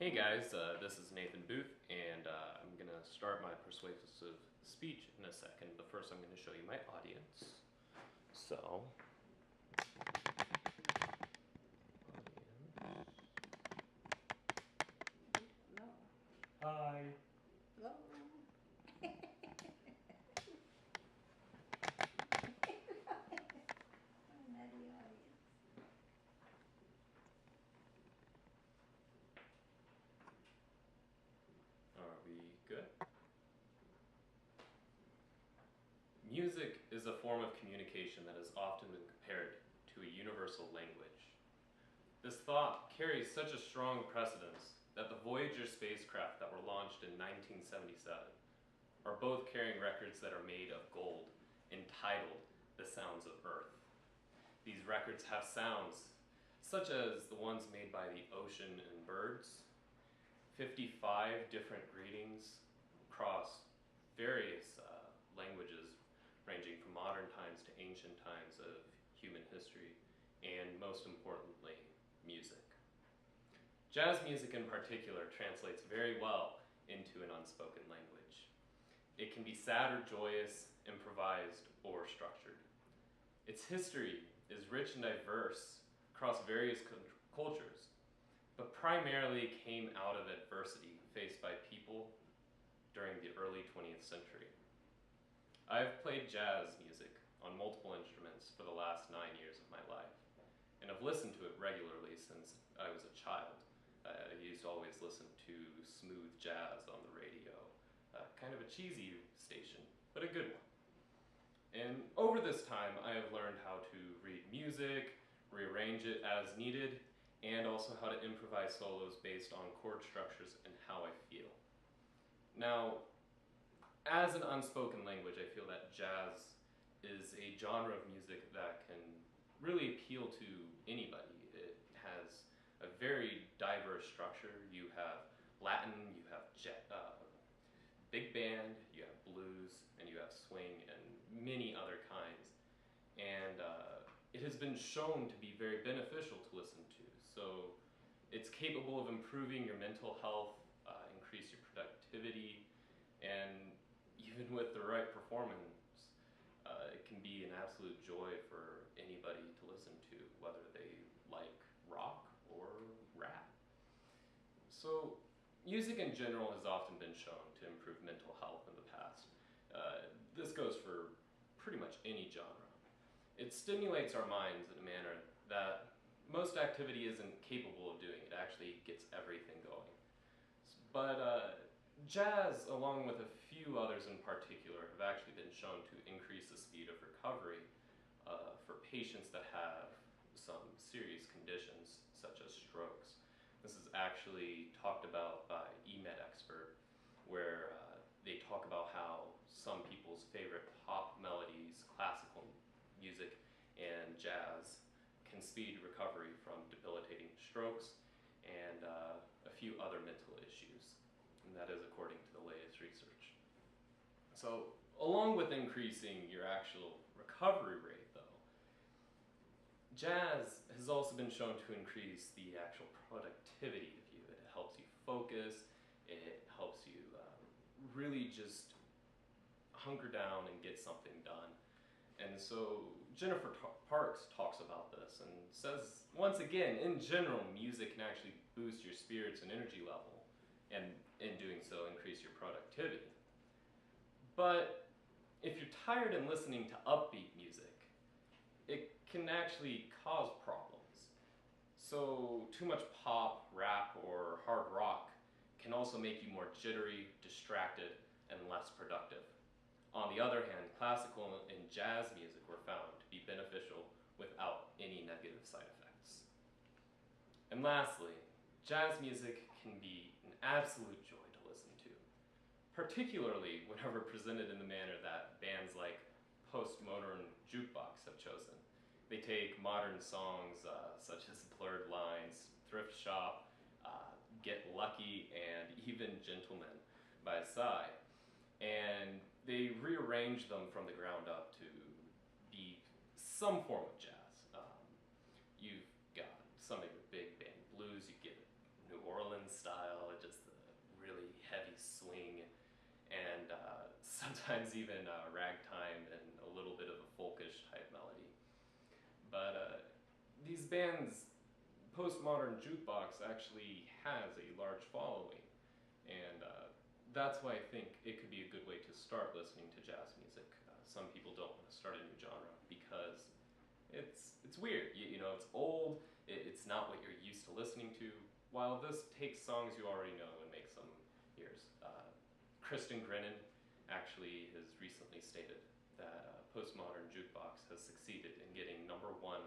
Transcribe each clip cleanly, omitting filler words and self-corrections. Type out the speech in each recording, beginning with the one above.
Hey guys, this is Nathan Booth, and I'm going to start my persuasive speech in a second, but first I'm going to show you my audience. So, audience. No. Hi. Hello. I'm at the audience. Are we good? Music is a form of communication that has often been compared to a universal language. This thought carries such a strong precedence that the Voyager spacecraft that were launched in 1977 are both carrying records that are made of gold, entitled The Sounds of Earth. These records have sounds such as the ones made by the ocean and birds, 55 different greetings across various languages ranging from modern times to ancient times of human history, and most importantly, music. Jazz music in particular translates very well into an unspoken language. It can be sad or joyous, improvised, or structured. Its history is rich and diverse across various cultures, but primarily came out of adversity faced by people during the early 20th century. I've played jazz music on multiple instruments for the last 9 years of my life, and have listened to it regularly since I was a child. I used to always listen to smooth jazz on the radio, kind of a cheesy station, but a good one. And over this time, I have learned how to read music, rearrange it as needed, and also how to improvise solos based on chord structures and how I feel. Now, as an unspoken language, I feel that jazz is a genre of music that can really appeal to anybody. It has a very diverse structure. You have Latin, you have big band, you have blues, and you have swing, and many other kinds. And it has been shown to be very beneficial to listen to. So it's capable of improving your mental health, increase your productivity, and even with the right performance, it can be an absolute joy for anybody to listen to, whether they like rock or rap. So music in general has often been shown to improve mental health in the past. This goes for pretty much any genre. It stimulates our minds in a manner that most activity isn't capable of doing. It actually gets everything going. But jazz, along with a few others in particular, have actually been shown to increase the speed of recovery for patients that have some serious conditions, such as strokes. This is actually talked about by eMed Expert, where they talk about how some people's favorite pop melodies, classical music, and jazz can speed recovery from debilitating strokes and a few other mental issues. And that is according to the latest research. So, along with increasing your actual recovery rate, though, jazz has also been shown to increase the actual productivity of you. It helps you focus, it helps you really just hunker down and get something done. And so Jennifer Parks talks about this and says, once again, in general, music can actually boost your spirits and energy level, and in doing so, increase your productivity. But if you're tired and listening to upbeat music, it can actually cause problems. So too much pop, rap, or hard rock can also make you more jittery, distracted, and less productive. On the other hand, classical and jazz music were found to be beneficial without any negative side effects. And lastly, jazz music can be an absolute joy to listen to, particularly whenever presented in the manner that bands like Postmodern Jukebox have chosen. They take modern songs such as Blurred Lines, Thrift Shop, Get Lucky, and even Gentleman by Psy, and they rearrange them from the ground up to be some form of jazz. You've got some of your big band blues, you get New Orleans style, sometimes even ragtime and a little bit of a folkish type melody. But these bands, Postmodern Jukebox actually has a large following, and that's why I think it could be a good way to start listening to jazz music. Some people don't want to start a new genre because it's weird. You know, it's old. It's not what you're used to listening to. While this takes songs you already know and makes them yours. Kristen Grinnan actually has recently stated that Postmodern Jukebox has succeeded in getting #1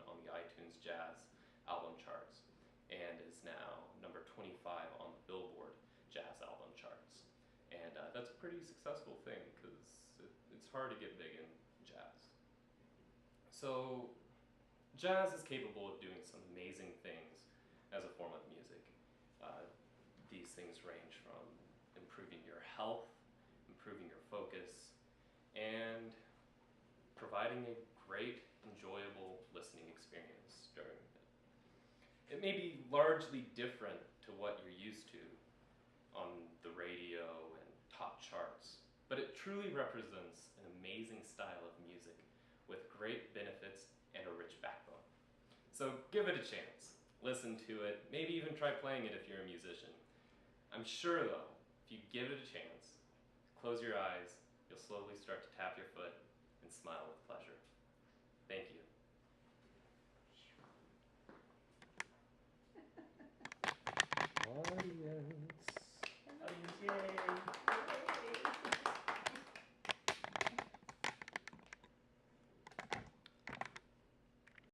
on the iTunes Jazz album charts and is now number 25 on the Billboard Jazz album charts. And that's a pretty successful thing because it's hard to get big in jazz. So jazz is capable of doing some amazing things as a form of music. These things range from improving your health, improving your focus, and providing a great, enjoyable listening experience during it. It may be largely different to what you're used to on the radio and top charts, but it truly represents an amazing style of music with great benefits and a rich backbone. So give it a chance. Listen to it, maybe even try playing it if you're a musician. I'm sure though, if you give it a chance, close your eyes, you'll slowly start to tap your foot and smile with pleasure. Thank you.